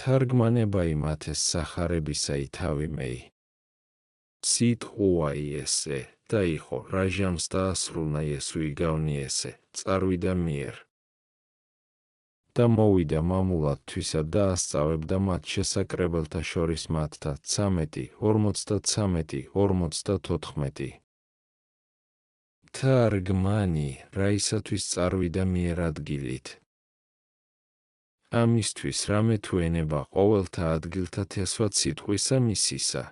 თარგმანება იმათეს სახარებისა ითავიმეი. სიტყვა იესე და იყო რაჟამს დაასრულნა იესო იგავნიესე, წარვიდა მიერ. და მოვიდა მამულათთვისა და ასწავებდა მათ შესაკრებელთა შორის მათთა 13, 53, 54. თარგმანი, რაისათვის წარვიდა მიერ ადგილით. ამისთვის რამე თუ ენება ყოველთა ადგილთა თესვად სიტყვისა მისისა.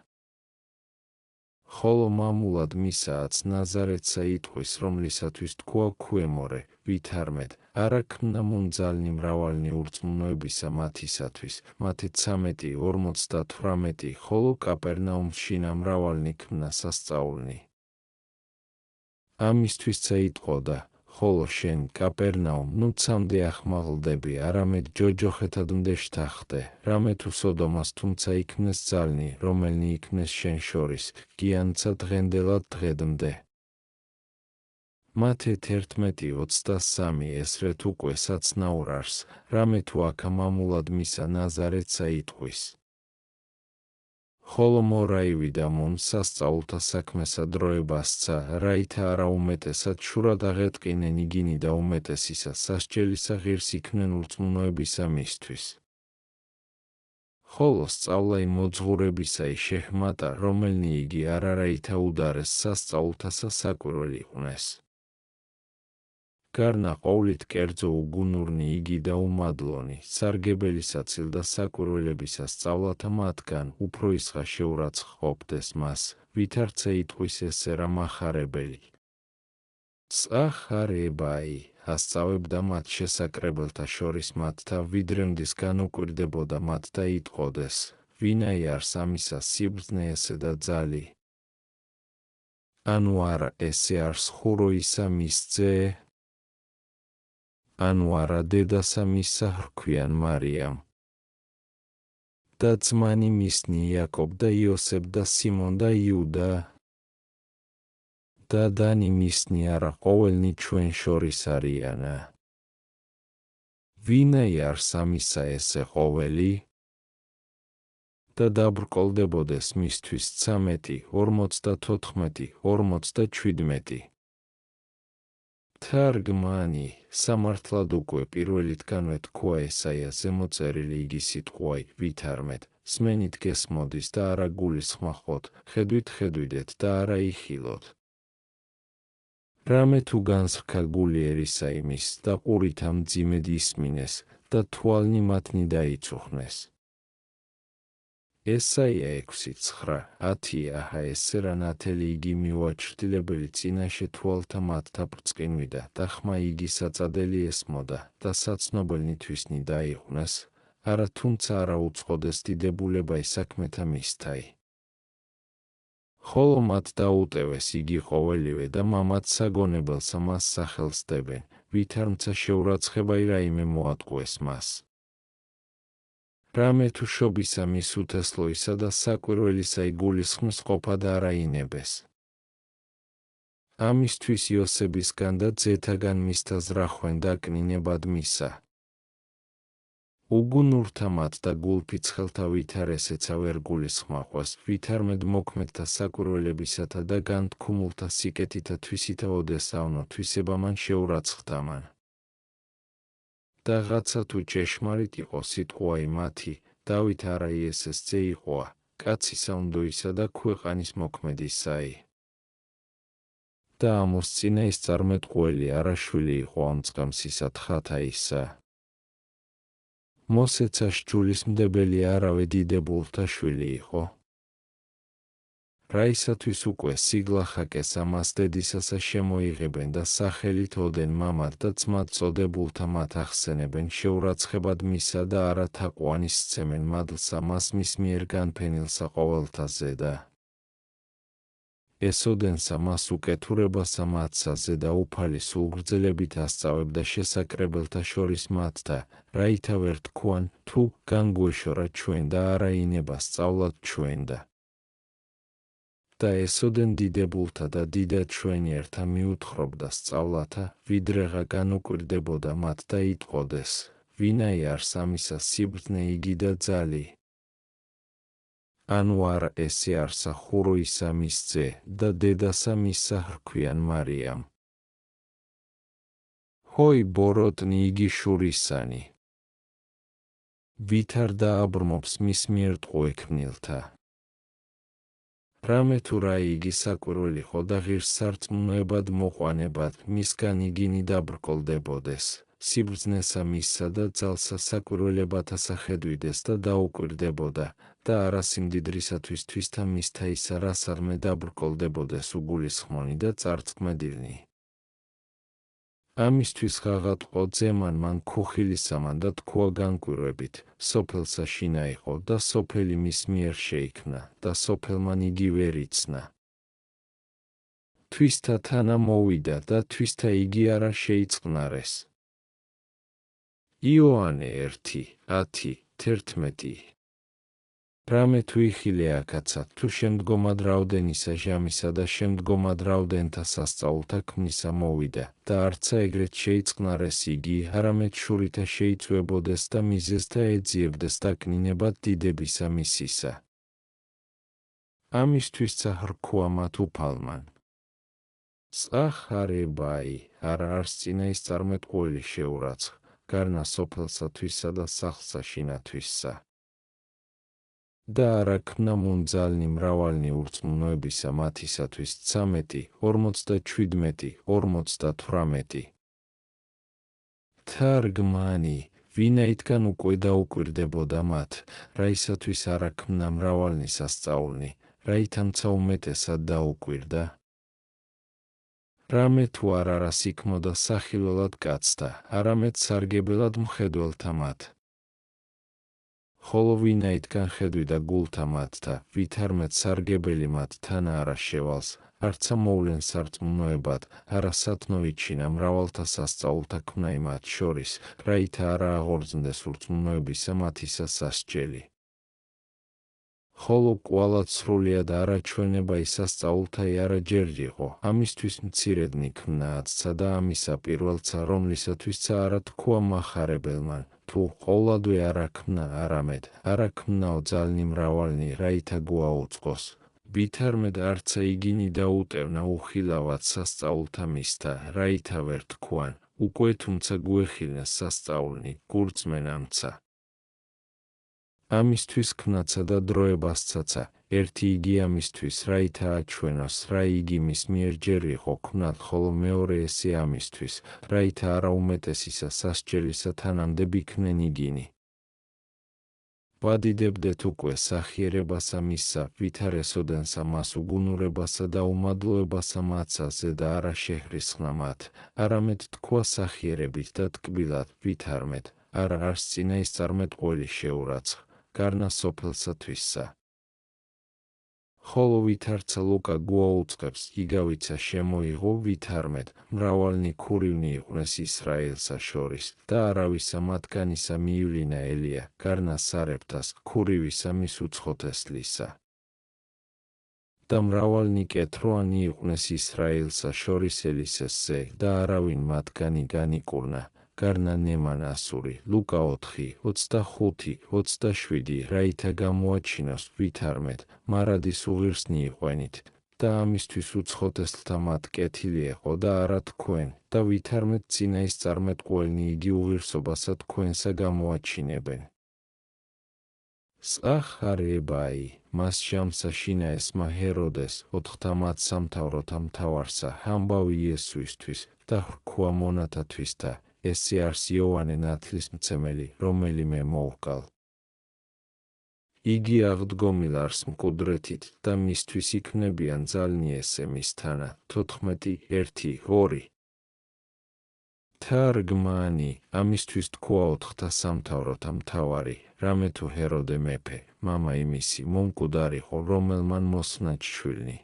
ხოლო მამულად მისააც ნაზარეთსა იტყვის, რომლისათვის თქვა ქვემორე, ვითარმეთ, არა ქმნა მუნძალნი მრავალნი ურწმუნოებისა მათისათვის, მათე 13, 58, ხოლო კაპერნაუმშინა მრავალნი ქმნა სასწაულნი. ამისთვისცა იტყოდა, ხოლო შენ, კაპერნაუმ, ნუ ცამდე ახმაღლდები, არამედ ჯოჯოხეთად მდეშთა ხდე, რამე თუ სოდომას თუმცა იქმნეს ძალნი, რომელნი იქმნეს შენ შორის, გიანცა დღენდელად დღედმდე. მათე 11:23 ესრეთ უკვე საცნაურ არს, რამე თუ აქა მამულად მისა ნაზარეთსა იტყვის. ხოლო მორაივიდა მონ სასწაულთა საქმესა დროებასცა, რაითა არა უმეტესად შურად აღეტყინენ იგინი და უმეტესისა სასჯელისა ღირს იქნენ ურწმუნოებისა მისთვის. ხოლო სწავლა მოძღურებისა შეჰმატა, რომელნი იგი არა რაითა უდარეს სასწაულთასა საკვირველი იყვნენ. გარნა ყოვლით კერძო უგუნურნი იგი და უმადლონი, სარგებელი საცილ და საკვირველებისა სწავლათა მათგან, უფრო ისღა შეურაცხყოფდეს მას, ვითარცა იტყვის ესე რა მახარებელი. წახარებაი, ასწავებდა მათ შესაკრებელთა შორის მათთა, ვიდრემდის განუკვირდებოდა მათ და იტყოდეს, ვინაი არს ამისა სიბრძნე ესე და ძალი. ანუ არა ესე არს ხურო ისა მისძე? ანუ არა დედასა მისსა ჰრქვიან მარიამ. და ძმანი მისნი იაკობ და იოსებ და სიმონ და იუდა. და დანი მისნი არა ყოველნი ჩვენ შორის არიანა. ვინაი არს ამისა ესე ყოველი? და დაბრკოლდებოდეს მისთვის 13, 54, 57. თარგმანი, სამართლად უკვე პირველითგანვე თქვა ესაიაზე მოწერილი იგი სიტყვაი, ვითარმეთ, სმენით გესმოდის და არა გულისხმახოთ, ხედვით ხედვიდეთ და არა იხილოთ. რამე თუ განსრქა გული ერისა იმის და ყურით ამ მძიმედ ისმინეს და თვალნი მათნი დაიწუხნეს. ესაია 6:9, 10 აჰა ესე რა ნათელი იგი მივაჩრდილებელი წინაშე თვალთა მათთა ბრწყინვიდა და ხმა იგი საწადელი ესმოდა და საცნობელნი თვისნი დაიყვნეს, არა თუმცა არა უწყოდეს დიდებულებაი საქმეთა მისთაი. ხოლო მათ დაუტევეს იგი ყოველივე და მამად საგონებელსა მას სახელს დებენ, ვითარმცა შეურაცხებაი რაიმე მოატყუეს მას. რამე თუ შობისა მის უთესლოისა და საკვირველისა იგულისხმის ყოფა და არა ინებეს. ამისთვის იოსებისგან და ძეთაგან მისთა ზრახვენ დაკნინებად მისა. უგუნურთა მათ და გულფიცხელთა ვითარ ესეცა ვერ გულისხმაყვას, ვითარმედ მოქმედთა საკვირველებისათა და განთქმულთა სიკეთითა თვისითა ოდესავნო თვისებამან შეურაცხდამან. დაღაცა თუ ჭეშმარიტ იყო სიტყვაი მათი, დავით არა იესეს ძე იყვა, კაცისა უნდოისა და ქვეყანის მოქმედისაი. და ამოს წინა ის წარმეტყველი არა შვილი იყო ამ წყამსისა თხათაისა. მოსეცა სჯულისმდებელი არავე დიდებულთა შვილი იყო. რაისათვის უკვე სიგლახაკეს ამას დედისასა შემოიღებენ და სახელით ოდენ მამად და ძმად წოდებულთა მათ ახსენებენ შეურაცხებად მისა და არა თაყვანის სცემენ მადლსა მას მის მიერ განფენილსა ყოველთაზე და ესოდენსა მას უკეთურებასა მათსაზე და უფალი სულგრძელებით ასწავებდა შესაკრებელთა შორის მათთა, რაითა ვერ თქვან, თუ განგვეშორა ჩვენ და არა ინება სწავლად ჩვენ და ესოდენ დიდებულთა და დიდად ჩვენი ერთა მიუთხრობდა სწავლათა, ვიდრეღა განუკვირდებოდა მათ და იტყოდეს, ვინაი არს ამისა სიბრძნე იგი და ძალი. ანუ არა ესე არსა ხურო ისა მის ძე და დედასა მისსა ჰქვიან მარიამ. ჰოი ბოროტნი იგი შურისანი. ვითარ დააბრმობს მის მიერ ტყუექნილთა. რამე თუ რა იგი საკვირველი ხო და ღირს სარწმუნოებად მოყვანებად მისგან იგინი დაბრკოლდებოდეს. სიბრძნესა მისსა და ძალსა საკვირველებათა სახედვიდეს და დაუკვირდებოდა და არა სიმდიდრისათვის თვისთა მისთა ისა რას არმე დაბრკოლდებოდეს უგულისხმონი და წარწმედილნი. ამისთვის ღაღატყო ძემან მან ქუხილისამან და თქვა განკვირვებით, სოფელსა შინა იყო და სოფელი მის მიერ შეიქმნა და სოფელმან იგი ვერ იცნა. თვისთა თანა მოვიდა და თვისთა იგი არა შეიწყნარეს. იოანე 1:10-11 რამე თუ იხილე აქაცა თუ შემდგომად რაოდენისა ჟამისა და შემდგომად რაოდენთა სასწაულთა ქმნისა მოვიდა და არცა ეგრეთ შეიწყნარეს იგი, არამედ შურითა შეიწვებოდეს და მიზეზთა ეძიებდეს დაკნინებად დიდებისა მისისა. ამისთვისცა ხრქვა მათ უფალმან. წახარებაი, არა არს წინა ის წარმეტყველი შეურაცხ, გარნა სოფელსათვისა და სახლსა შინათვისსა. და არა ქმნა მუნძალნი მრავალნი ურწმუნოებისა მათისათვის 13, 47, 58. თარგმანი, ვინაიდან უკვე დაუკვირდებოდა მათ, რაისათვის არა ქმნა მრავალნი სასწაულნი, რაითამცა უმეტესად დაუკვირდა. რამე თუ არ არას იქმოდა სახილველად კაცთა, არამედ სარგებელად მხედველთა მათ. ხოლო ვინაიდან ხედვიდა გულთა მათთა, ვითარმეთ სარგებელი მათ თანა არა შევალს, არცა მოვლენ სარწმუნოებად, არა სათნო იჩინა მრავალთა სასწაულთა ქმნა მათ შორის, რაითა არა აღორძნდეს ურწმუნოებისა მათისა სასჯელი. ხოლო კვალად სრულიად არაჩვენება ისასწაულთა არა ჯერ იყო, ამისთვის მცირედნი ქმნა აცცა და ამისა პირველცა რომლისათვისცა არა თქვა მახარებელმან, თუ ყოვლადვე არა ქმნა არამედ, არა ქმნაო ძალნი მრავალნი რაითა გვაუწყოს, ვითარმედ არცა იგინი დაუტევნა უხილავად სასწაულთა მისთა, რაითა ვერ თქვან, უკვე თუმცა გვეხილნეს სასწაულნი, გურწმენამცა. ამისთვის ქმნაცა და დროებასცაცა, ერთი იგი ამისთვის, რაითა აჩვენოს, რა იგი მის მიერ ჯერ იყო ქმნად, ხოლო მეორე ესე ამისთვის, რაითა არა უმეტესისა სასჯელისა თანამდე იქნენ იგინი. ვადიდებდეთ უკვე სახიერებასა მისსა, ვითარ ესოდენსა მას უგუნურებასა და უმადლოებასა მაცაზე და არა შეჰრისხნა მათ, არამედ თქვა სახიერებით და ტკბილად, ვითარმედ, არა არს წინა ის წარმეტყველი შეურაცხ, გარნა სოფელსათვისსა. ხოლო ვითარცა ლუკა გვაუწყებს, იგავიცა შემოიღო ვითარმედ, მრავალნი ქურივნი იყვნენ ისრაელსა შორის და არავისა მათგანისა მიივლინა ელია, გარნა სარეფთას, ქურივისა მის უცხოთესლისა. და მრავალნი კეთროანი იყვნენ ისრაელსა შორის ელისესზე და არავინ მათგანი განიკურნა, გარნა ნემან ასური, ლუკა 4, 25, 27, რაითა გამოაჩინოს ვითარმედ, მარადის უღირსნი იყვენით, და ამისთვის უცხოთესლთა მათ კეთილი ეყო და არა თქვენ, და ვითარმედ წინა ის წარმეტყველნი იგი უღირსობასა თქვენსა გამოაჩინებენ. წახარებაი, მას ჟამსა შინა ესმა ჰეროდეს, 4 სამთავროთა მთავარსა, ამბავი იესუისთვის და ხრქვა მონათათვისთა, ესე არს იოანე ნათლისმცემელი, რომელიმე მოუყალ. იგი აღდგომილ არს მკვდრეთით და მისთვის იქნებიან ძალნი ესე მისთანა, 14:1-2. თარგმანი, ამისთვის თქვა 4 სამთავროთა მთავარი, რამე თუ ჰეროდე მეფე, მამა იმისი მომკვდარიყო, რომელმან მოსნა შვილნი.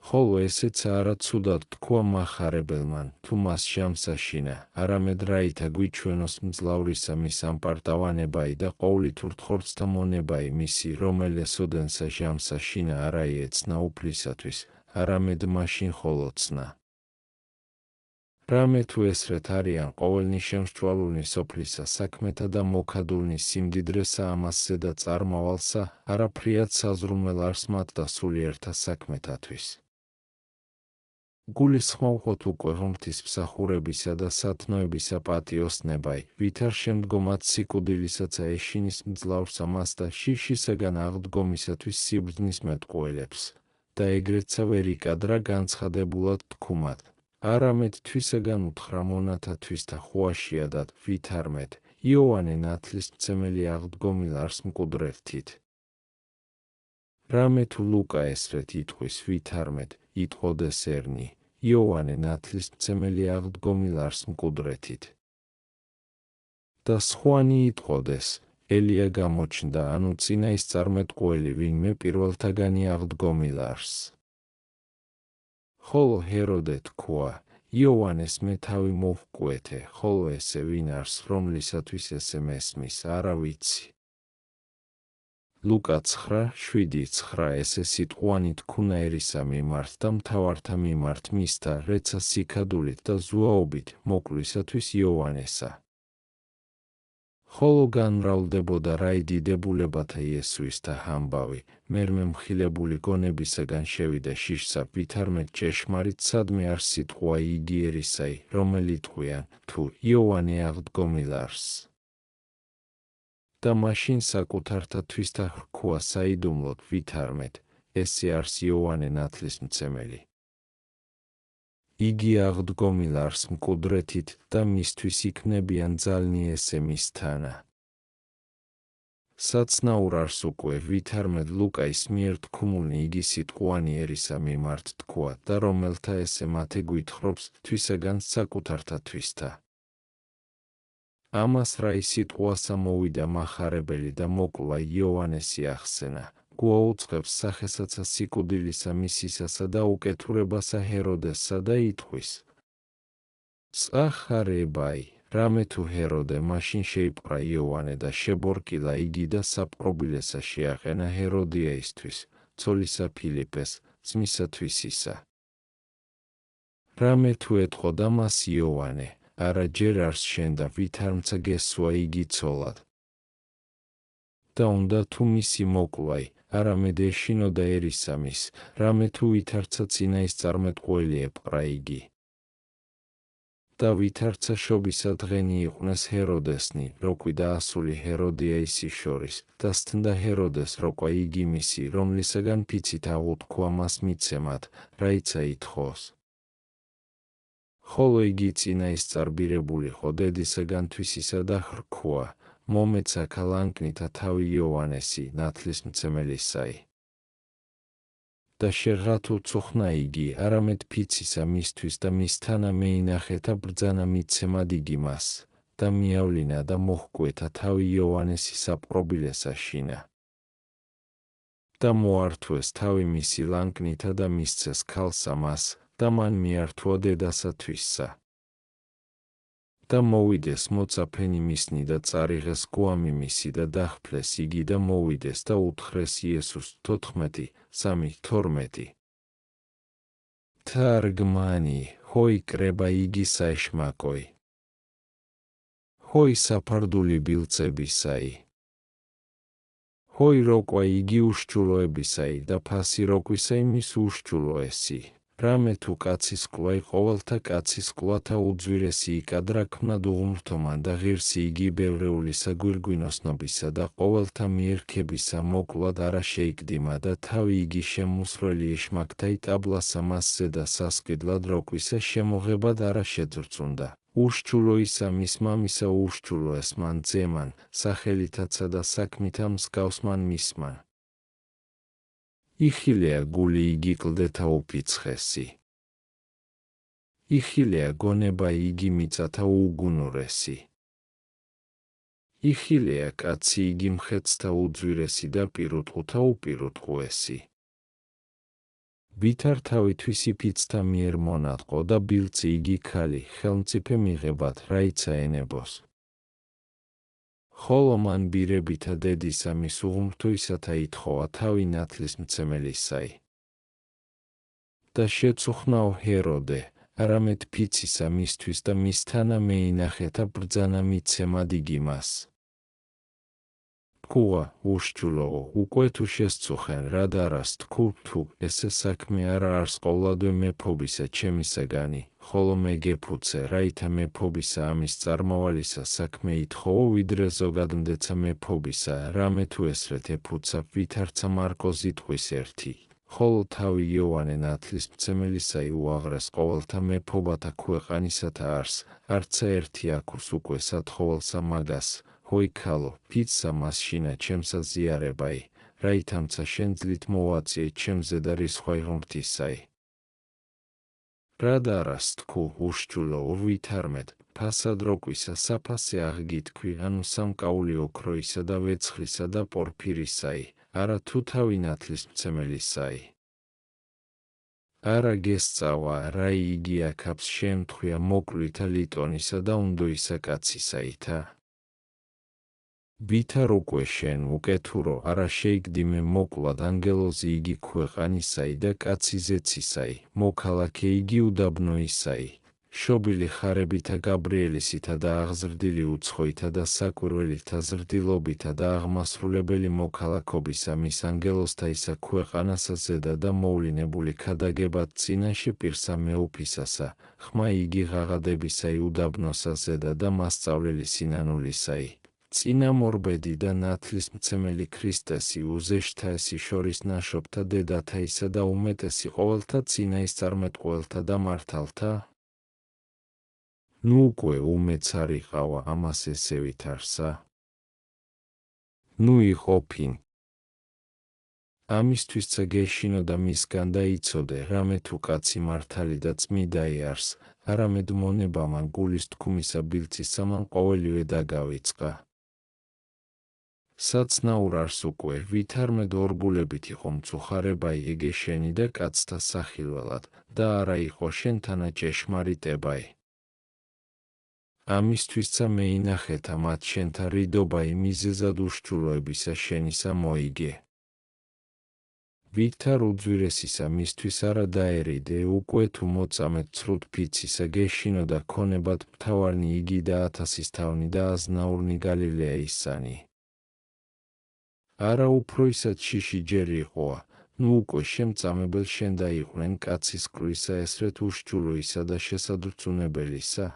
ხოლო ესეც არა ცუდად თქვა მახარებელმან, თუ მას ჟამსა შინა, არამედ რაითა გვიჩვენოს მძლავრისა მის ამპარტავანებაი და ყოვლით ურთხოვრცთა მონებაი მისი, რომელესოდენსა ჟამსა შინა არა იეცნა უფლისათვის, არამედ მაშინ ხოლოცნა. რამე თუ ესრეთ არიან ყოველნი შემსჭვალულნი სოფლისა საქმეთა და მოქადულნი სიმდიდრესა ამასზე და წარმავალსა, არაფრიად საზრუნველ არს მათ და სულიერთა საქმეთათვის. გულისხმობთ უკვე ღვთისმსახურებისა და სათნოებისა პატიოსნებაი, ვითარ შემდგომად სიკვდილისაცა ეშინის მძლავრს ამას და შიშისაგან აღდგომისათვის სიბრძნის მეტყველებს, და ეგრეცა ვერ იკადრა განცხადებულად თქუმად. არამედ თვისაგან უთხრა მონათათვის და ხუაშიადად, ვითარმეთ, იოანე ნათლისმცემელი აღდგომილ არს მკვდრეთით. რამე თუ ლუკა ესრეთ იტყვის, ვითარმეთ, იტყოდეს ერნი, იოანე ნათლისმცემელი აღდგომილ არს მკვდრეთით. და სხვანი იტყოდეს, ელია გამოჩნდა, ანუ წინა ის წარმეტყველი, ვინმე პირველთაგანი აღდგომილ არს. ხოლო ჰეროდე თქვა, იოანეს მე თავი მოვჰკვეთე, ხოლო ესე ვინ არს, რომლისათვის ესე მესმის, არა ვიცი. ლუკა 9:7-9 ესე სიტყვანი თქუნა ერისა მიმართ და მთავართა მიმართ მისთა, რეცა სიქადულით და ზუაობით მოკლვისათვის იოანესა. ხოლო განმრავლდებოდა რაი დიდებულებათა იესუის და ამბავი, მერმე მხილებული გონებისაგან შევიდა შიშსა, ვითარმეთ ჭეშმარიტ სადმე არ სიტყვა იგი ერისაი, რომელი ტყვიან, თუ იოანე აღდგომილ არს. და მაშინ საკუთართათვის და ხრქვა საიდუმლოდ, ვითარმეთ, ესე არს იოანე ნათლისმცემელი. იგი აღდგომილ არს მკვდრეთით და მისთვის იქნებიან ძალნი ესე მისთანა. საცნაურ არს უკვე, ვითარმედ ლუკაის მიერ თქმულნი იგი სიტყვანი ერისა მიმართ თქვა და რომელთა ესე მათე გვითხრობს თვისაგან საკუთართათვისთა. ამას რა ის სიტყვასა მოვიდა მახარებელი და მოკლა იოანესი ახსენა. გვაუწყებს სახესაცა სიკვდილისა მისისასა და უკეთურებასა ჰეროდესსა და იტყვის. წახარებაი, რამე თუ ჰეროდე მაშინ შეიპყრა იოანე და შებორკილა იგი და საპყრობილესა შეაყენა ჰეროდიაისთვის, ცოლისა ფილიპეს, ძმისათვის ისა. რამე თუ ეტყოდა მას იოანე, არა ჯერ არს შენდა, ვითარმცა გესვა იგი ცოლად. და უნდა თუ მისი მოკლვაი, არამედ ეშინოდა ერისამის, რამე თუ ვითარცა წინა ის წარმეტყველი ეპყრა იგი. და ვითარცა შობისა დღენი იყვნეს ჰეროდესნი, როკვი დაასული ჰეროდიაისი შორის, და სტნდა ჰეროდეს როყვა იგი მისი, რომლისაგან ფიცით აღუთქვა მას მიცემად, რაიცა ითხოვს. ხოლო იგი წინა ის წარბირებულიყო დედისაგან თვისისა და ხრქვა, მომეცა ქალანკნითა თავი იოანესი, ნათლისმცემელისაი. და შეღათ უცოხნა იგი, არამედ ფიცისა მისთვის და მისთანა მეინახეთა ბრძანა მიცემად იგი მას, და მიავლინა და მოჰკვეთა თავი იოანესი საპყრობილესა შინა. და მოართვეს თავი მისი ლანკნითა და მისცეს ქალსა მას, და მან მიართვა დედასა თვისსა. და მოვიდეს მოწაფენი მისნი და წარიღეს გვამი მისი და დახფლეს იგი და მოვიდეს და უთხრეს იესუს 14:3-12. თარგმანი, ჰოი კრება იგი საეშმაკოი. ჰოი საფარდული ბილწებისაი. ჰოი როყვა იგი უშჩულოებისაი და ფასი როკვისა იმის უშჩულოესი. რამე თუ კაცის კლვაი ყოველთა კაცის კლვათა უძვირესი იკადრა ქმნად უღმრთომან და ღირსი იგი ბევრეულისა გვირგვინოსნობისა და ყოველთა მიერქებისა მოკლად არა შეიკდიმა და თავი იგი შემუსრველი ეშმაკთა იტაბლასა მასზე და სასყიდლად როკვისა შემოღებად არა შეძრწუნდა. უშჩულოისა მის მამისა უშჩულოეს მან ძემან, სახელითაცა და საქმითა მსგავსმან მისმან. იხილეა გული იგი კლდეთა უფიცხესი. იხილეა გონება იგი მიწათა უგუნურესი. იხილეა კაცი იგი მხეცთა უძვირესი და პირუტყუთა უპირუტყუესი. ვითარ თავითვის იფიცთა მიერ მონატყო და ბილწი იგი ქალი, ხელმწიფე მიღებად, რაიცა ენებოს. ხოლო მან ბირებითა დედისა მის უღმრთოისათა ითხოვა თავი ნათლისმცემელისაი. და შეწუხნაო ჰეროდე, არამედ ფიცისა მისთვის და მისთანა მეინახეთა ბრძანა მიცემად იგი მას. თქვა, უშჯულოო, უკვე თუ შესწუხენ, რად არას თქვ, თუ ესე საქმე არა არს ყოვლადვე მეფობისა ჩემისაგანი, ხოლო მე გეფუცე, რაითა მეფობისა ამის წარმოვალისა საქმე ითხოვო, ვიდრე ზოგადმდეცა მეფობისა, რამე თუ ესრეთ ეფუცა, ვითარცა მარკოზ იტყვის ერთი. ხოლო თავი იოანე ნათლისმცემელისაი უაღრეს ყოველთა მეფობათა ქვეყანისათა არს, არცა ერთი აქვს უკვე სათხოველსა მაგას, ჰოი ქალო, ფიცსა მასშინა ჩემსა ზიარებაი, რაითამცა შენ ძლით მოვაწიე ჩემზე და რისხვა იღმრთისაი. რად არას თქვ, უშჯულოო, ვითარმედ, ფასად როგვისა საფასე აღგითქვი, ანუ სამკაული ოქროისა და ვეცხლისა და პორფირისაი, არა თუ თავი ნათლისმცემელისაი. არა გესწავა, რა იგი აქაც შემთხვია მოკლვითა ლიტონისა და უნდოისა კაცისაითა. ვითარ უკვე შენ უკეთურო, არა შეიგდიმე მოკლად ანგელოზი იგი ქვეყანისაი და კაცი ზეცისაი, მოქალაქე იგი უდაბნოისაი, შობილი ხარებითა გაბრიელისითა და აღზრდილი უცხოითა და საკვირველითა ზრდილობითა და აღმასრულებელი მოქალაქობისა მის ანგელოზთა ისა ქვეყანასა ზედა და მოვლინებული ქადაგებად წინაშე პირსა მეუფისასა, ხმა იგი ღაღადებისაი უდაბნოსა ზედა და მასწავლელი სინანულისაი. წინამორბედი და ნათლისმცემელი ქრისტესი უზეშთა ესი შორის ნაშობთა დედათა ისა და უმეტესი ყოველთა წინაის წარმეტყველთა და მართალთა? ნუ უკვე უმეც არ იყავა ამას ესე ვითარსა. ნუ იყოფინ. ამისთვისცა გეშინო და მისგან დაიცოდე, რამე თუ კაცი მართალი და წმიდაი არს, არამედ მონებამან გულის თქმისა ბილწისამან ყოველივე დაგავიწყა. საცნაურ არს უკვე, ვითარმედ ორგულებით იყო მწუხარებაი ეგე შენი და კაცთა სახილველად, და არა იყო შენთანა ჭეშმარიტებაი. ამისთვისცა მეინახეთა მათ შენთა რიდობაი მიზეზად უშჯულოებისა შენისა მოიგე. ვითარ უძვირესისა მისთვის არა დაერიდე, უკვე თუ მოწამეთ ცრუდ ფიცისა გეშინო და ქონებად მთავარნი იგი და 1000-ის თავნი და აზნაურნი გალილეაისანი. არა უფრო ისად შიში ჯერ იყოა, ნუ უკვე შემწამებელ შენ დაიყვნენ კაცის კვირისა ესრეთ უშჯულოისა და შესადრწუნებელისა.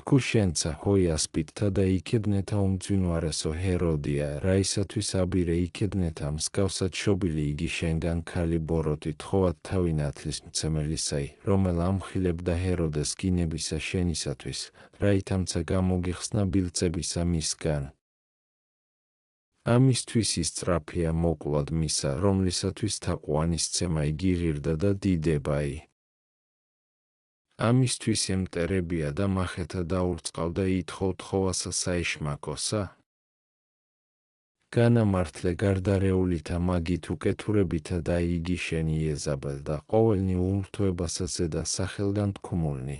თქუ შენცა ჰოი ასპიდთა და იქედნეთა უმძვინვარესო ჰეროდია, რაისათვის აბირე იქედნეთა მსგავსად შობილი იგი შენგან ქალი ბოროტი თხოვად თავი ნათლისმცემელისაი, რომელ ამხილებდა ჰეროდეს გინებისა შენისათვის, რაითამცა გამოგიხსნა ბილწებისა მისგან. ამისთვის ისწრაფია მოკლად მისა, რომლისათვის თაყვანისცემა იგი ღირდა და დიდებაი. ამისთვის ემტერებია და მახეთა დაურწყავდა ითხოვთხოვასა საეშმაკოსა. განამართლე გარდარეულითა მაგით უკეთურებითა და იგი შენი იეზაბელ და ყოველნი ურთოებასა ზედა სახელგან თქმულნი.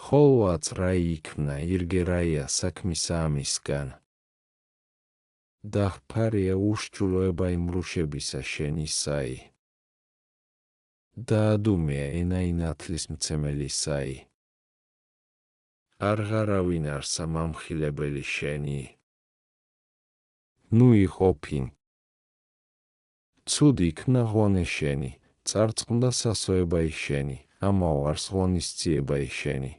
ხოლო აწრაი იქმნა ირგე რაია საქმისა ამისგან. დახფარია უშჯულოება იმრუშებისა შენისაი. დაადუმია ენაი ნათლისმცემელისაი. არღარავინ არსა მამხილებელი შენი. ნუ იყოფინ. ცუდი იქნა ღონე შენი, წარწყმდა სასოებაი შენი, ამაო არს ღონისძიებაი შენი.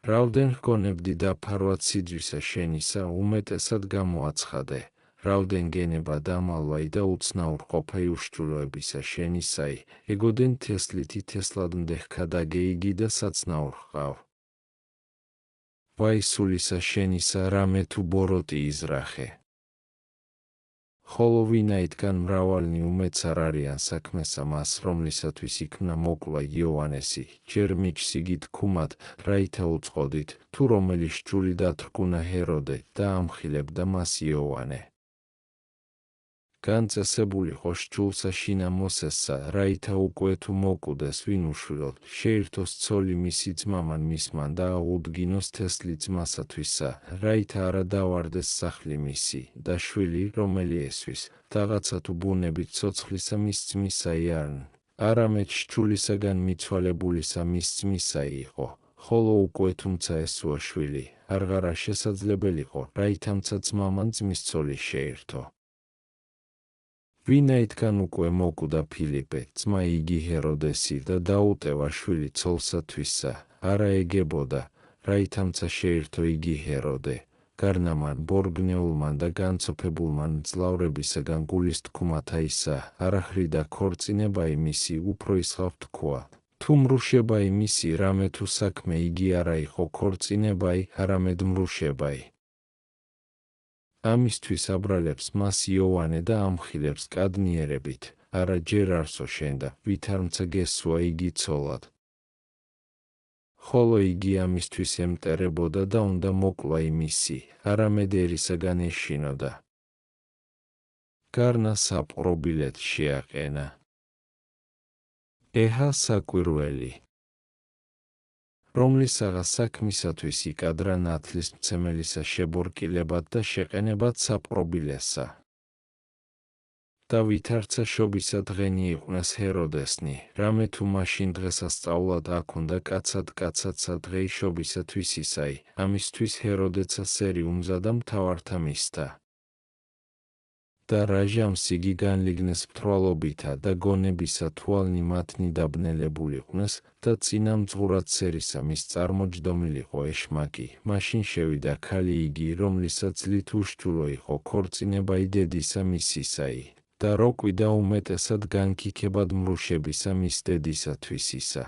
რავდენ ჰგონებდი დაფარვად სიძვისა შენისა, უმეტესად გამოაცხადე, რავდენ გენება დამალვაი და უცნაურ ყოფაი უშჯულოებისა შენისაი, ეგოდენ თესლითი თესლად მდეჰქა და გეიგი და საცნაურ ჰყავ. ვაისულისა შენისა რამე თუ ბოროტი იზრახე. ხოლო ვინაითგან მრავალნი უმეც არ არიან საქმესა მას, რომლისათვის იქმნა მოკლა იოანესი, ჯერ მიჩსიგით ქუმად, რაითა უწყოდით, თუ რომელი სჯული დათრგუნა ჰეროდე და ამხილებდა მას იოანე. განწესებულიყო სჯულსა შინა მოსესსა, რაითა უკვე თუ მოკვდეს ვინ უშვილოდ, შეირთოს ცოლი მისი ძმამან მისმან და აღუდგინოს თესლი ძმასათვისა, რაითა არა დავარდეს სახლი მისი, და შვილი, რომელი ესვის, რაღაცა თუ ბუნებით ცოცხლისა მის ძმისაი არნ, არამედ შჩულისაგან მიცვალებულისა მის ძმისა იყო, ხოლო უკვე თუმცა ესოა შვილი, არღარა შესაძლებელიყო, რაითამცა ძმამან ძმის ცოლი შეირთო. ვინაიდან უკვე მოკვდა ფილიპე, ძმა იგი ჰეროდესი და დაუტევა შვილი ცოლსათვისა, არა ეგებოდა, რაითამცა შეირთო იგი ჰეროდე, გარნამან, ბორგნეულმან და განცოფებულმან მძლავრებისაგან გულის თქუმათა ისა, არახრიდა ქორწინება იმისი უფრო ისხავ თქვა. თუ მრუშება იმისი რამე თუ საქმე იგი არა იყო ქორწინებაი, არამედ მრუშებაი. ამისთვის აბრალებს მას იოანე და ამხილებს კადნიერებით, არა ჯერ არსო შენდა, ვითარმცა გესვა იგი ცოლად. ხოლო იგი ამისთვის ემტერებოდა და უნდა მოკლა იმისი, არამედ ერისაგან ეშინოდა. გარნა საპყრობილეთ შეაყენა. ეჰა საკვირველი, რომლისაღაც საქმისათვის იკადრა ნათლისმცემელისა შებორკილებად და შეყენებად საპყრობილესა. და ვითარცა შობისა დღენი იყვნეს ჰეროდესნი, რამე თუ მაშინ დღესასწაულად აქ უნდა კაცადსა დღეი შობისათვის ისაი, ამისთვის ჰეროდეცა სერი უმზადა მთავართა მისთა. და რაჟამს იგი განლიგნეს მთვრალობითა და გონებისა თვალნი მათნი დაბნელებულიყვნეს და წინამძღვრად სერისა მის წარმოჯდომილიყო ეშმაკი, მაშინ შევიდა ქალი იგი, რომლისაც ლით უშჩულო იყო ქორწინებაი დედისა მისისაი, და როკვიდა უმეტესად განკიქებად მრუშებისა მის დედისათვის ისა.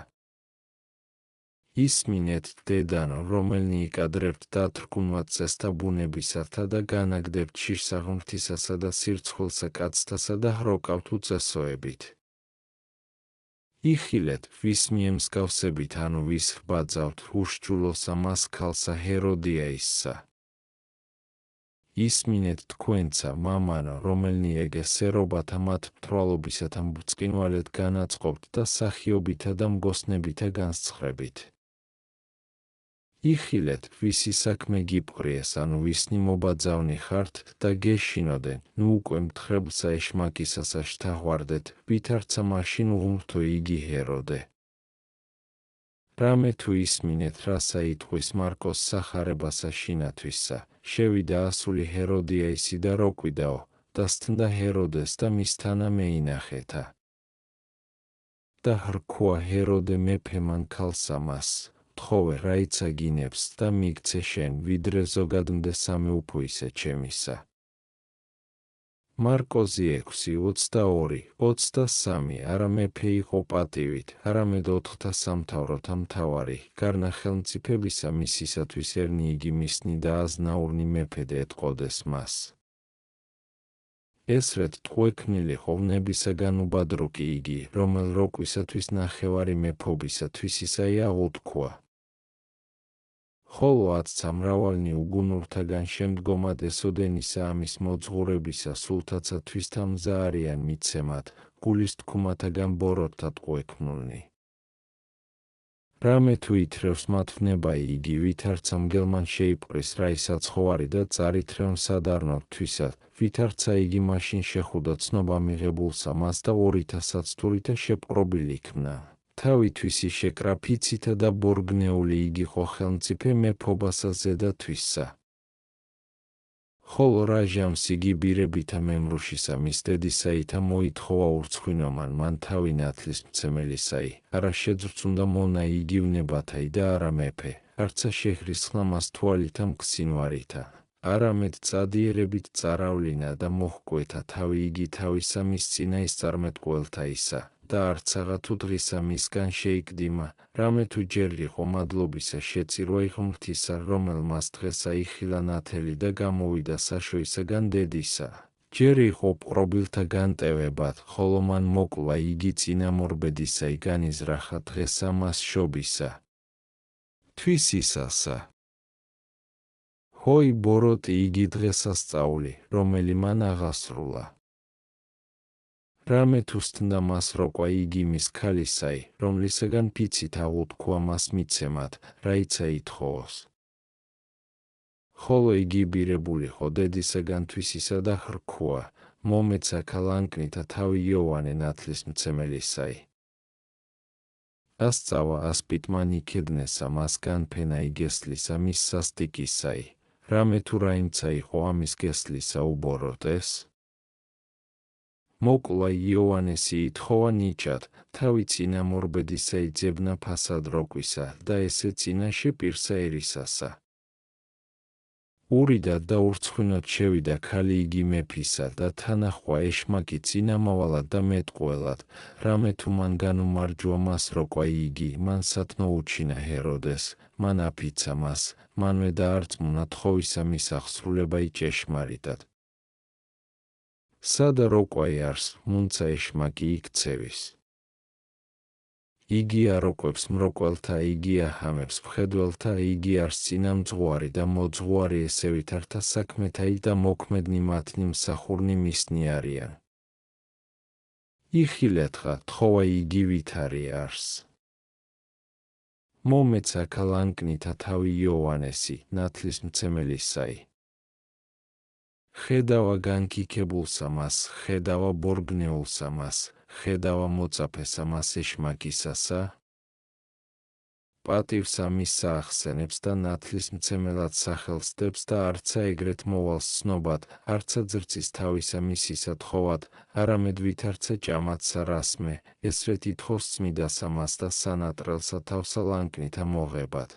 ისმინეთ დედანო, რომელნი იკადრებთ დათრკუნვად წესთა ბუნებისათა და განაგდებთ შიშსა ღმრთისასა და სირცხვილსა კაცთასა და ხროკავთ უწესოებით. იხილეთ, ვის მიემსგავსებით ანუ ვის ხვბაძავთ უშჩულოსა მას ქალსა ჰეროდიაისსა. ისმინეთ თქვენცა, მამანო, რომელნი ეგესერობათა მათ მთვრალობისათა ბრწყინვალედ განაწყობთ და სახიობითა და მგოსნებითა განსცხრებით. იხილეთ, ვისი საქმე გიპყრიეს, ანუ ვისნი მობაძავნი ხართ და გეშინოდენ, ნუ უკვე მთხრებლსა ეშმაკისასა შთაღვარდეთ, ვითარცა მაშინ უღმრთო იგი ჰეროდე. რამე თუ ისმინეთ, რასა იტყვის მარკოს სახარებასა შინათვისა, შევიდა ასული ჰეროდიაისი და როკვიდაო, და სტნდა ჰეროდეს და მისთანა მეინახეთა. და ხრქვა ჰეროდე მეფემან ქალსა მას, თხოვე რაიცა გინებს და მიგცე შენ, ვიდრე ზოგად მდე სამეუფოისა ჩემისა. მარკოზი 6:22-23 არა მეფე იყო პატივით, არამედ ოთხთა სამთავროთა მთავარი, გარნა ხელმწიფებისა მისისათვის ერნი იგი მისნი და აზნაურნი მეფედ ეტყოდეს მას. ესრეთ ტყვექნილი ხოვნებისაგან უბადრუკი იგი, რომელ როკვისათვის ნახევარი მეფობისათვის ისაი აღუთქვა. ხოლო ათცა მრავალნი უგუნურთაგან შემდგომად ესოდენისა ამის მოძღვრებისა სულთაცა თვისთამზა არიან მიცემად, გულის თქუმათაგან ბოროტთა ტყვექნულნი. რამე თუ ითრევს მათ ვნებაი იგი, ვითარცა მგელმან შეიპყრის რაისაც ხოვარი და წარითრევ სადარნოდ თვისად, ვითარცა იგი მაშინ შეხვდა ცნობა მიღებულსა მას და 2000 თურითა შეპყრობილი იქნა. თავისთვის იშეკრა ფიცითა და ბორგნეული იგი ხო ხელმწიფე მეფობასა ზედა თვისსა. ხოლო რაჟამს იგი ბირებითა მემრუშისა მის დედისაითა მოითხოვა ურცხვინომან მან თავი ნათლისმცემელისაი, არა შეძრწუნდა მონა იგივნებათაი და არა მეფე, არცა შეჰრისხლა მას თვალითა მგსინვარითა, არამედ წადიერებით წარავლინა და მოჰკვეთა თავი იგი თავისა მის წინა ისწარმეტყველთა ისა. და არცაღა თუ დღისა მისგან შეიკდიმა, რამე თუ ჯერ იყო მადლობისა შეწირვა ღმრთისა, რომელმას დღესა იხილა ნათელი და გამოვიდა საშოისაგან დედისა. ჯერ იყო პყრობილთა განტევებად, ხოლო მან მოკლა იგი წინამორბედისა განიზრახა დღესა მას შობისა. თვისისასა. ჰოი ბოროტი იგი დღესასწაული, რომელი მან აღასრულა. რამე თუ სტნდა მას როყვა იგი მის ქალისაი, რომლისაგან ფიცით აღუთქვა მას მიცემად, რაიცა ითხოვოს. ხოლო იგი ბირებულიყო დედისაგან თვისისა და ხრქვა, მომეცა ქალანკნითა თავი იოანე ნათლისმცემელისაი. ასწავა ასპიტმან იქედნესა მას განფენა იგესლისა მის სასტიკისაი, რამე თუ რაიმცა იყო ამის გესლისა უბოროთ ეს? მოკლა იოანესი ითხოვა ნიჭად, თავი წინამორბედისა იძებნა ფასად როკვისა და ესე წინაშე პირსა ერისასა. ურიდად და ურცხვინოდ შევიდა ქალი იგი მეფისა და თანახვა ეშმაკი წინამავალად და მეტყველად, რამე თუ მან განუმარჯვა მას როყვა იგი, მან სათნო უჩინა ჰეროდეს, მან აფიცა მას, მანვე დაარწმუნა თხოვისა მის აღსრულებაი ჭეშმარიტად. სადა როყვაი არს, მუნცა ეშმაკი იქცევის. იგი აროკვებს მროყველთა, იგი აჰამებს მხედველთა, იგი არს წინამძღვარი და მოძღვარი ესე ვითართა საქმეთაი და მოქმედნი მათნი მსახურნი მისნი არიან. იხილეთხა, თხოვა იგი ვითარი არს. მომეცა ქალანკნითა თავი იოანესი, ნათლის მცემელისაი. ხედავა განკიქებულსა მას, ხედავა ბორგნეულსა მას, ხედავა მოწაფესა მას ეშმაკისასა. პატივსა მისსა ახსენებს და ნათლის მცემელად სახელს დებს და არცა ეგრეთ მოვალს ცნობად, არცა ძრცის თავისა მისისა თხოვად, არამედ ვითარცა ჭამათსა რასმე, ესრეთ ითხოვს წმიდასა მას და სანატრელსა თავსა ლანკნითა მოღებად.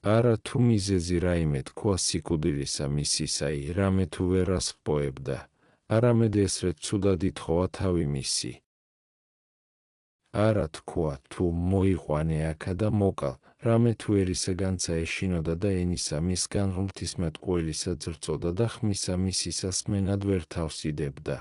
არა თუ მიზეზი რაიმე თქვა სიკვდილისა მისისაი, რამე თუ ვერას ჰპოებდა, არამედ ესრეთ ცუდად ითხოვა თავი მისი. არა თქვა თუ მოიყვანე აქა და მოკალ, რამე თუ ერისაგანცა ეშინოდა და ენისა მისგან ღმრთისმეტყველისა ძრწოდა და ხმისა მისისას მენად ვერ თავს იდებდა.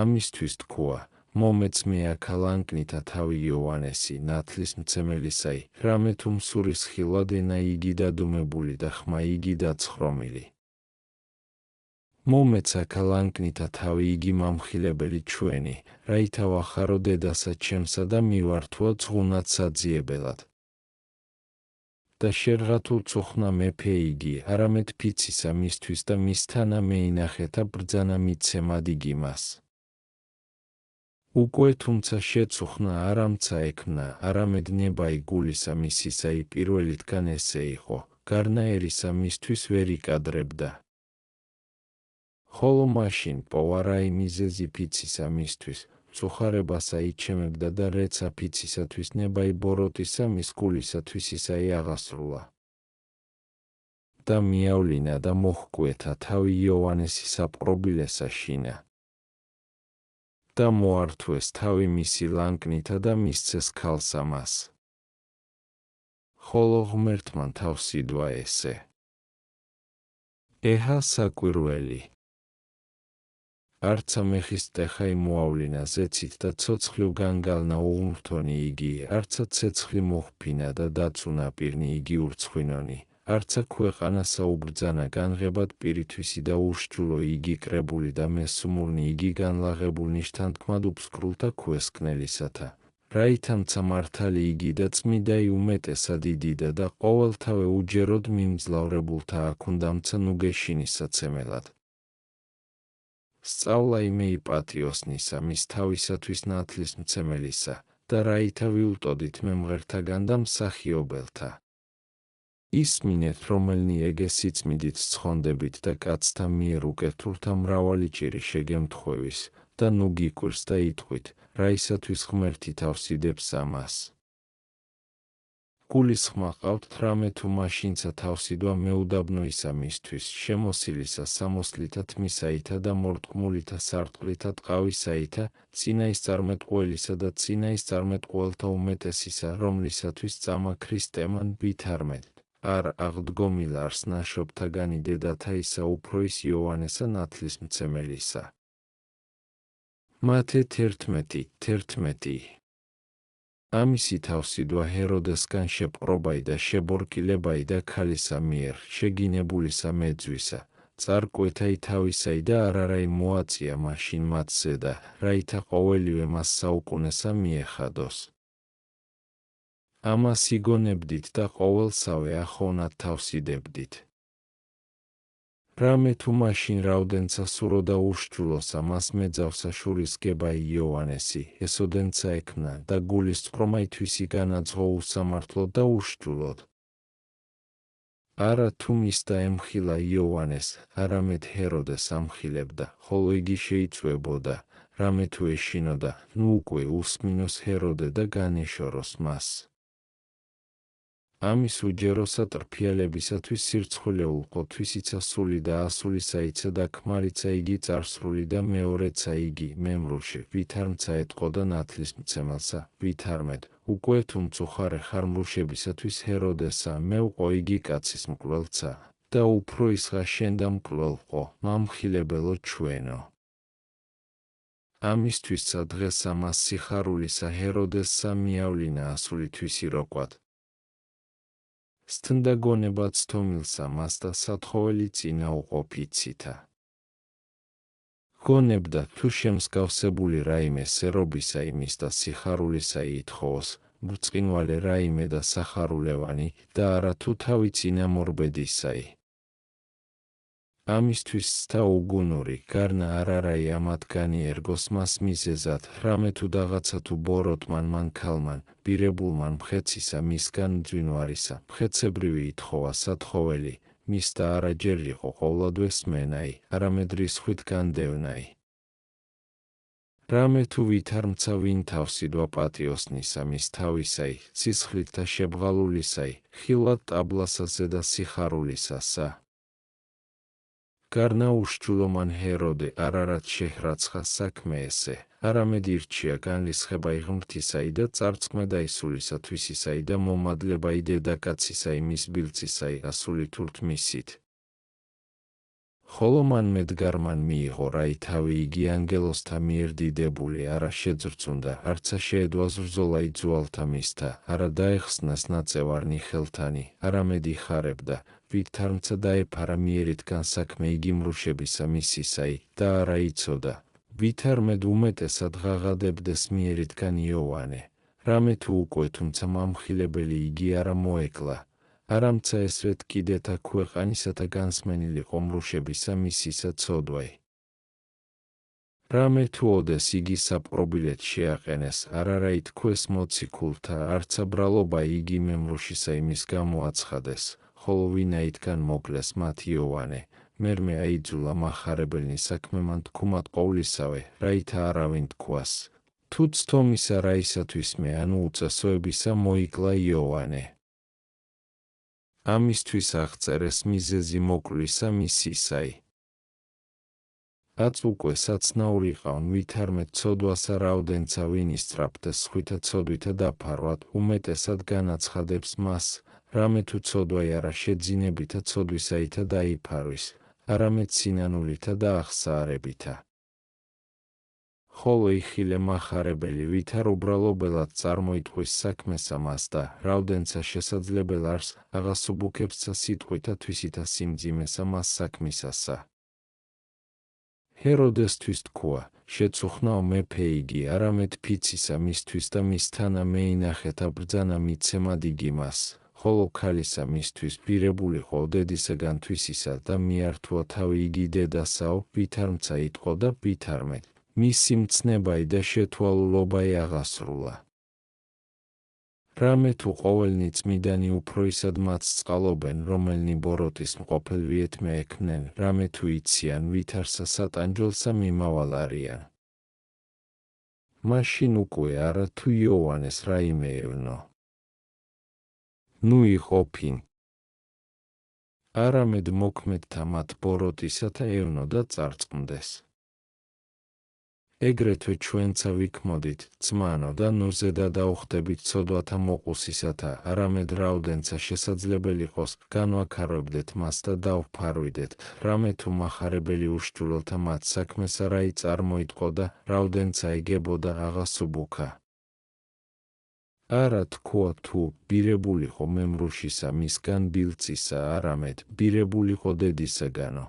ამისთვის თქვა, მომეცმე აქა ლანკნითა თავი იოანესი, ნათლის მცემელისაი, რამე თუ მსურის ხილვად ენა იგი დადუმებული და ხმა იგი დაცხრომილი. მომეცა ქალანკნითა თავი იგი მამხილებელი ჩვენი, რაითა ვახარო დედასა ჩემსა და მივართვა ძღუნად საძიებელად. და შერღათულ წუხნა მეფე იგი, არამედ ფიცისა მისთვის და მისთანა მეინახეთა ბრძანა მიცემად იგი მას. უკვე თუმცა შეწუხნა არამცა ექმნა, არამედ ნებაი გულისა მისისაი პირველითგან ესე იყო, გარნაერისა მისთვის ვერ იკადრებდა. ხოლო მაშინ პოვარაი მიზეზი ფიცისა მისთვის, წუხარებასა იჩემებდა და რეცა ფიცისათვის ნებაი ბოროტისა მის გულისათვის ისაი აღასრულა. და მიავლინა და მოჰკვეთა თავი იოანესი საპყრობილესა შინა. და მოართვეს თავი მისი ლანკნითა და მისცეს ქალსა მას. ხოლო ღმერთმან თავს იდვა ესე. ეჰა საკვირველი. არცა მეხის ტეხაი მოავლინა ზეცით და ცოცხლივ განგალნა უღმრთონი იგი, არცა ცეცხლი მოჰფინა და დაწუნა პირნი იგი ურცხვინონი, არცა ქვეყანა საუბრძანა განღებად პირითვისი და ურსჯულო იგი კრებული და მესუმურნი იგი განლაღებულნი შთანთქმად უფსკრულთა ქვესკნელისათა. რაითამცა მართალი იგი და წმიდაი უმეტესად იდიდა და ყოველთავე უჯეროდ მიმძლავრებულთა აქუნდამცა ნუგეშინისაცემელად. სწავლა იმეიპატიოსნისა მის თავისათვის ნათლის მცემელისა და რაითა ვიუტოდით მემღერთაგან და მსახიობელთა. ისმინეთ რომელნი ეგე სიწმიდით ცხონდებით და კაცთა მიერ უკეთურთა მრავალი ჭირი შეგემთხვევის და ნუ გიკვირს და იტყვით, რაისათვის ღმერთი თავს იდებს ამას. გულის ხმა ყავთ რამე თუ მაშინცა თავს იდვა მეუდაბნოისა მისთვის, შემოსილისა სამოსლითა თმისაითა და მორტყმულითა სარტყლითა ტყავისაითა, წინაის წარმეტყველისა და წინაის წარმეტყველთა უმეტესისა, რომლისათვის წამა ქრისტემან ვითარმეთ. არ აღდგომილა არს ნაშობთაგანი დედათა ისა უფროის იოანესა ნათლის მცემელისა. მათე 11. ამისი თავს იდვა ჰეროდესგან შეპყრობაი და შებორკილებაი და ქალისა მიერ, შეგინებულისა მეძვისა, წარკვეთაი თავისაი და არარაი მოაწია მაშინ მათ ზედა, რაითა ყოველივე მას საუკუნესა მიეხადოს. ამას იგონებდით და ყოველსავე ახოვნად თავს იდებდით. რამე თუ მაშინ რაოდენცა სურო და ურსჯულოსა მას მეძავსა შურის გება იოანესი, ესოდენცა ექმნა და გულის წყრომაითვისი განაძღო უსამართლო და ურსჯულოდ. არა თუ მისდა ემხილა იოანეს, არამედ ჰეროდეს ამხილებდა, ხოლო იგი შეიწვებოდა, რამე თუ ეშინოდა, ნუ უკვე უსმინოს ჰეროდე და განეშოროს მას. ამის უჯეროსა ტრფიალებისათვის სირცხვილე ულყო თვისიცა სული და ასულისაიცა და ქმარიცა იგი წარსრული და მეორეცა იგი მემრუში, ვითარმცა ეტყოდა ნათლისმცემელსა, ვითარმედ, უკვე თუ მწუხარე ხარ მრუშებისათვის ჰეროდესა, მე ვყო იგი კაცის მკვლელცა, და უფრო ისღა შენ და მკვლელყო, მამხილებელო ჩვენო. ამისთვისა დღესა მას სიხარულისა ჰეროდესსა მიავლინა ასულითვისი როკვად. სტნდა გონებად სთომილსა მას და სათხოველი წინა უყოფიცითა. გონებდა თუ შემსგავსებული რაიმე სერობისა იმის და სიხარულისა ითხოვოს, ბრწყინვალე რაიმე და სახარულევანი და არა თუ თავი წინა მორბედისაი. ამისთვის სთა უგუნური გარნა არარაი ამათგანი ერგოს მას მიზეზად, რამე თუ დაღაცა თუ ბოროტმან მან ქალმან, ბირებულმან მხეცისა მისგან მძვინვარისა, მხეცებრივი ითხოვა სათხოველი, მის და არა ჯერ იყო ყოვლადვეს მენაი, არამედ რისხვით განდევნაი. რამე თუ ვითარმცა ვინ თავსიდვა პატიოსნისა მის თავისაი, სისხლით და შებღალულისაი, ხილად ტაბლასაზე და სიხარულისასა. გარნა ურსჯულომან ჰეროდე არარად შეჰრაცხა საქმე ესე, არამედ ირჩია განრისხებაი ღმრთისაი და წარწყმე დაისულისათვისისაი და მომადლებაი დედაკაცისაი მის ბილწისაი ასულით ურთმისით. ხოლო მან მედგარმან მიიღო რაი თავი იგი ანგელოსთა მიერ დიდებული არა შეძრწუნდა, არცა შეედვა ზრზოლა იძუალთა მისთა, არა დაეხსნას ნაწევარნი ხელთანი, არამედ იხარებდა, ვითარმცა დაეფარა მიერითგან საქმე იგი მრუშებისა მისისაი და არა იცოდა, ვითარმედ უმეტესად ღაღადებდეს მიერითგან იოანე, რამე თუ უკვე თუმცა მამხილებელი იგი არა მოეკლა, არამცა ესრეთ კიდეთა ქვეყანისათა განსმენილიყო მრუშებისა მისისა ცოდვაი. რამე თუ ოდეს იგი საპყრობილეთ შეაყენეს, არარა ითქვეს მოციქულთა, არცა ბრალობა იგი მემრუშისა იმის გამოაცხადეს, ხოლო ვინაითგან მოკლეს მათ იოანე, მერმე აიძულა მახარებელნი საქმე მან თქუმად ყოვლისავე, რაითა არავინ თქვას, თუ ცთომისა რაისათვის მე ანუ უწესოებისა მოიკლა იოანე. ამისთვის აღწერეს მიზეზი მოკლისა მისისაი. აც უკვე საცნაური ყავენ ვითარმედ ცოდვასა რაოდენცა ვინ ისწრაფდეს ხვითა ცოდვითა დაფარვად, უმეტესად განაცხადებს მას, რამე თუ ცოდვაი არა შეძინებითა ცოდვისაითა დაიფარვის, არამედ სინანულითა და აღსაარებითა. ხოლო იხილე მახარებელი ვითარ უბრალობელად წარმოიტყვის საქმესა მას და რაოდენცა შესაძლებელი არს აღასუბუქებსა სიტყვითა თვისითა სიმძიმესა მას საქმისასა. ჰეროდესთვის თქვა, შეწუხნაო მეფე იგი, არამედ ფიცისა მისთვის და მისთანა მეინახეთა ბრძანა მიცემად იგი მას, ხოლო ქალისა მისთვის ბირებულიყო დედისაგან თვისისა და მიართვა თავი იგი დედასაო, ვითარმცა იტყო და ვითარმედ, მისი მცნებაი და შეთვალულობაი აღასრულა. რამე თუ ყოველნი წმიდანი უფროისად მათ წყალობენ, რომელნი ბოროტის მყოფელ ვიეთმე ექმნენ, რამე თუ იციან ვითარსა სატანჯველსა მიმავალ არიან. მაშინ უკვე არა თუ იოანეს რაიმე ევნო. ნუ იყოფინ. არამედ მოქმედთა მათ ბოროტისათა ევნო და წარწყმდეს. ეგრეთვე ჩვენცა ვიქმოდით, ძმანო და ნუ ზედა დაუხდებით ცოდვათა მოყუსისათა, არამედ რაოდენცა შესაძლებელი ყოს, განვაქარებდეთ მას და დავფარვიდეთ, რამე თუ მახარებელი ურსჯულოთა მათ საქმესა რაი წარმოიტყო და რაოდენცა ეგებოდა აღასუბუქა. არა თქვა თუ ბირებულიყო მემრუშისა მისგან ბილწისა, არამედ ბირებულიყო დედისაგანო.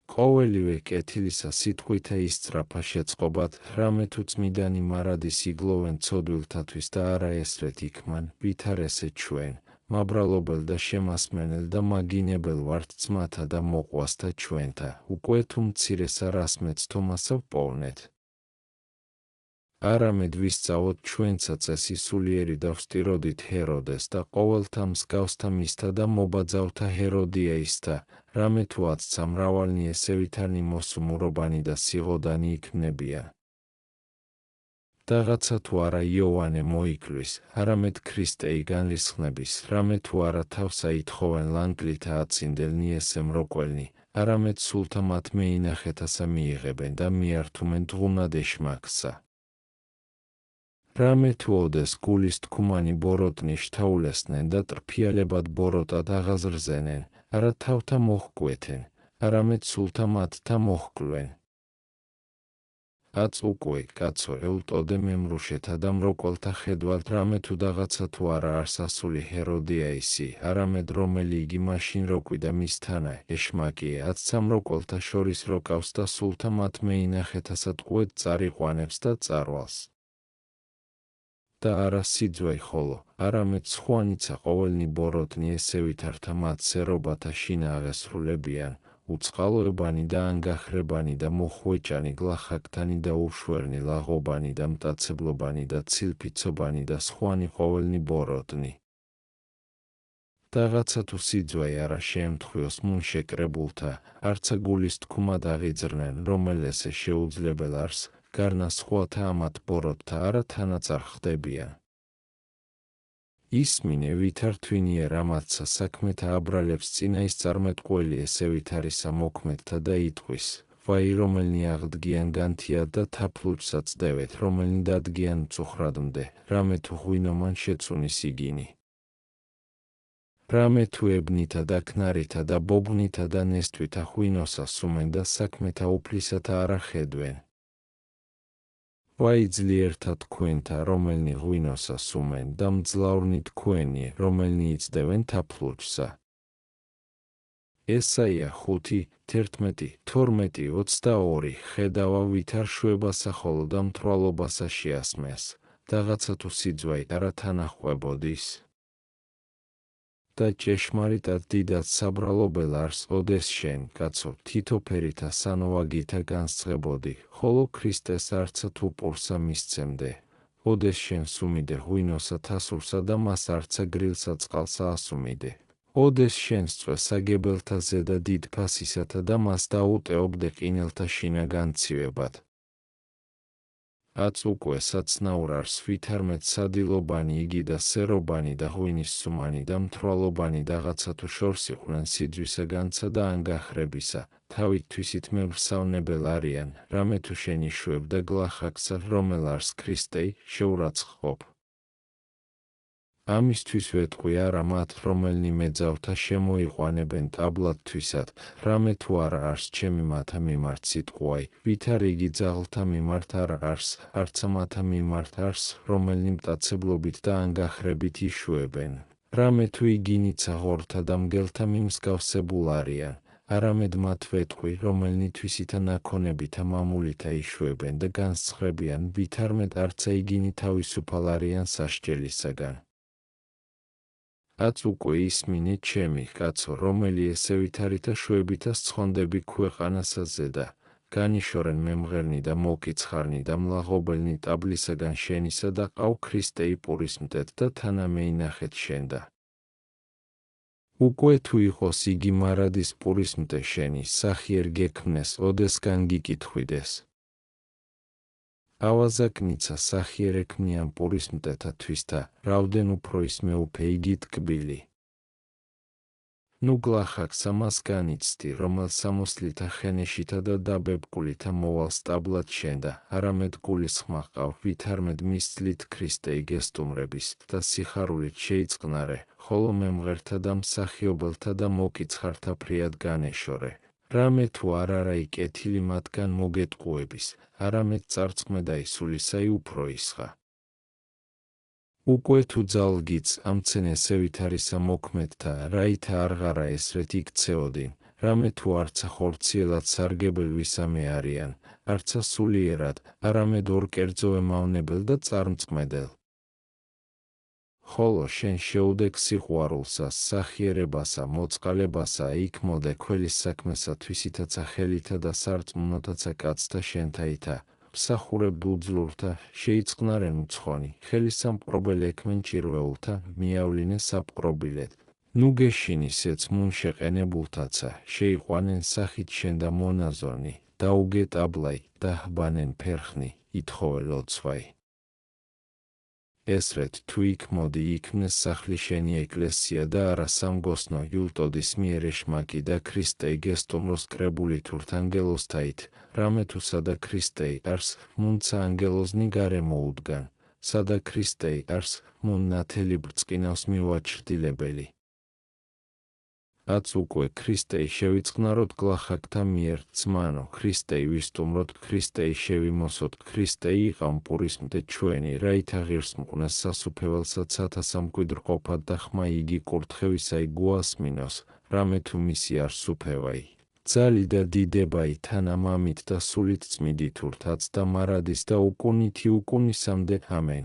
ყოველივე კეთილისა სიტყვითა ისწრაფა შეწყობად, რამე თუ წმიდანი მარადის იგლოვენ ცოდვილთათვის და არა ესრეთ იქმან, ვითარ ესე ჩვენ, მაბრალობელ და შემასმენელ და მაგინებელ ვართ ძმათა და მოყვასთა ჩვენთა, უკვე თუ მცირესა რასმეც თომასა ვპოვნეთ. არამედ ვისწავოთ ჩვენცა წესი სულიერი და ვსტიროდით ჰეროდეს და ყოველთა მსგავსთა მისთა და მობაძავთა ჰეროდიაისთა, რამე თუ აცცა მრავალნი ესევითანი მოსუმურობანი და სიღოდანი იქნებიან. Რაღაცა თუ არა იოანე მოიკლვის, არამედ ქრისტეი განრისხნების, რამე თუ არა თავსა ითხოვენ ლანკლითა აწინდელნი ესე მროკველნი, არამედ სულთა მათ მეინახეთასა მიიღებენ და მიართუმენ დღუნად ეშმაკსა. რამე თუ ოდეს გულის თქუმანი ბოროტნი შთაულესნენ და ტრფიალებად ბოროტად აღაზრზენენ, არა თავთა მოჰკვეთენ, არამედ სულთა მათთა მოჰკლვენ. აც უკვე, კაცო, ელტოდე მემრუშეთა და მროკველთა ხედვალთ, რამე თუ რაღაცა თუ არა არს ასული ჰეროდიაისი, არამედ რომელი იგი მაშინ როკვიდა მისთანა, ეშმაკია, აც სამროკველთა შორის როკავს და სულთა მათ მეინახეთასა ტყუეთ წარიყვანებს და წარვალს. და არა სიძვე ხოლო, არამედ სხვანიცა ყოველნი ბოროტნი ესევითართა მათ სერობათა შინა აღესრულებიან, უწყალოებანი და ანგახრებანი და მოხვეჭანი გლახაკთანი და უშვერნი ლაღობანი და მტაცებლობანი და ცილფიცობანი და სხვანი ყოველნი ბოროტნი. Რაღაცა თუ სიძვე არა შეემთხვიოს მუნ შეკრებულთა, არცა გულის თქმად აღიძრნენ, რომელესე შეუძლებელ არს, გარნა სხვათა ამათ ბოროტთა არა თანაწარ ხდებიან. ისმინე ვითართვინიე რამაცა საქმეთა აბრალებს წინა ის წარმეტყველი ესევით არისა მოქმედთა და იტყვის, ვაი რომელნი აღდგიან განთიად და თაფლუჩსა წდევეთ, რომელნი დადგიან მწუხრადმდე, რამე თუ ღვინომან შეწუნის იგინი. რამე თუ ებნითა და ქნარითა და ბობნითა და ნესტვითა ღვინოსა სუმენ და საქმეთა უფლისათა არა ხედვენ. ვაი ძლიერთა თქვენთა, რომელნი ღვინოსა სუმენ და მძლავრნი თქვენი, რომელნი იცდევენ თაფლუჩსა. ესაია 5:11-12 ხედავა ვითარ შვებასა ხოლო და მთვრალობასა შეასმეს, რაღაცა თუ სიძვე არა თანახვებოდის. და ჭეშმარიტად დიდად საბრალობელ არს ოდეს შენ, კაცო, თითოფერითა სანოვაგითა განსწრებოდი, ხოლო ქრისტეს არცა თუ პურსა მისცემდე. ოდეს შენ სუმიდე ღვინოსა თასურსა და მას არცა გრილსა წყალსა ასუმიდე. ოდეს შენ სწვე საგებელთა ზედა დიდ ფასისათა და მას დაუტეობდე ყინელთა შინა განცივებად. აც უკვე საცნაურ არს ვითარმეთ სადილობანი იგი და სერობანი და ღვინის სუმანი და მთვრალობანი რაღაცა თუ შორს იყვნენ სიძვისაგანცა და ანგახრებისა, თავით თვისით მევრსავნებელ არიან, რამე თუ შენიშვებ და გლახაკსა, რომელ არს ქრისტეი, შეურაცხყოფ. ამისთვის ვეტყვი არა მათ, რომელნი მეძავთა შემოიყვანებენ ტაბლათთვისად, რამე თუ არა არს ჩემი მათა მიმართ სიტყვაი, ვით არ იგი ძაღლთა მიმართ არა არს, არცა მათა მიმართ არს, რომელნი მტაცებლობით და ანგახრებით იშვებენ. რამე თუ იგინიცა ღორთა და მგელთა მიმსგავსებულ არიან, არამედ მათ ვეტყვი, რომელნი თვისითა ნაქონებითა მამულითა იშვებენ და განსცხრებიან, ვითარმედ არცა იგინი თავისუფალ არიან სასჯელისაგან. აც უკვე ისმინე ჩემი, კაცო, რომელი ესევითარითა შვებითა სცხონდები ქვეყანასა ზედა, განიშორენ მემღერნი და მოკიცხარნი და მლაღობელნი ტაბლისაგან შენისა და ყავ ქრისტეი პურისმდეთ და თანამეინახეთ შენდა. უკვე თუ იყოს იგი მარადის პურისმდე შენი, სახიერ გექმნეს, ოდესგან გიკითხვიდეს. ავაზაკნიცა სახიერ ექმნიან პურისმდეთათვის და რავდენ უფრო ის მეუფე იგი ტკბილი. ნუ გლახაკსა მას განიცდი, რომელ სამოსლითა ხენეშითა და დაბებკულითა მოვალ სტაბლად შენდა, არამედ გულისხმა ყავ, ვითარმედ მის ძლით ქრისტეი გესტუმრების და სიხარულით შეიწყნარე, ხოლო მემღერთა და მსახიობელთა და მოკიცხართა ფრიად განეშორე. რამე თუ არ არა იკეთილი მათგან მოგეტყუების, არამედ წარწმედა ისულისა უფრო ისხა. უკვე თუ ძალგიც ამცენ ესევითარისა მოქმედთა, რაითა არღარა ესრეთ იქცეოდინ, რამე თუ არცა ხორციელად სარგებელ ვისამე არიან, არცა სულიერად, არამედ ორ კერძო ემავნებელ და წარმწმედელ. ხოლო შენ შეუდექ სიყვარულსა, სახიერებასა, მოწყალებასა, იქ მოდე quelის საქმესა თვისითაცა ხელითა და სარწმუნოთაცა კაცთა შენთაითა, მსახურებ ბულძლურთა, შეიწყნარენ უცხონი, ხელისამპყრობელ ექმენ ჭირვეულთა, მიავლინე საპყრობილეთ. ნუ გეშინის ეცმუნ შეყენებულთაცა, შეიყვანენ სახით შენ და მონაზონი, დაუგეთ აბლაი, დაჰბანენ ფერხნი, ითხოვე ლოცვაი. ესრეთ თუ იქ მოდი იქმნეს სახლი შენი ეკლესია და არა სამგოსნო იულტოდის მიერ ეშმაკი და ქრისტე გესტუმროს კრებული თურთ ანგელოსთაით, რამე თუ სადა ქრისტე არს, მუნცა ანგელოზნი გარემოუდგან, სადა ქრისტე არს, მუნ ნათელი ბრწყინავს მივაჩრდილებელი. რაც უკვე ქრისტე შევიწყნაროთ გლახაკთა მიერ, ძმანო, ქრისტე ვისტუმროთ, ქრისტე შევიმოსოთ, ქრისტე იყამპურისმდე ჩვენი, რაითა ღირს მყვნეს სასუფეველსა ცათასამკვიდრყოფად და ხმა იგი კურთხევისაი გუასმინოს, რამე თუ მისი არ სუფევაი. ძალი და დიდებაი თანა მამით და სულით წმიდით ურთაც და მარადის და უკუნითი უკუნისამდე ამენ.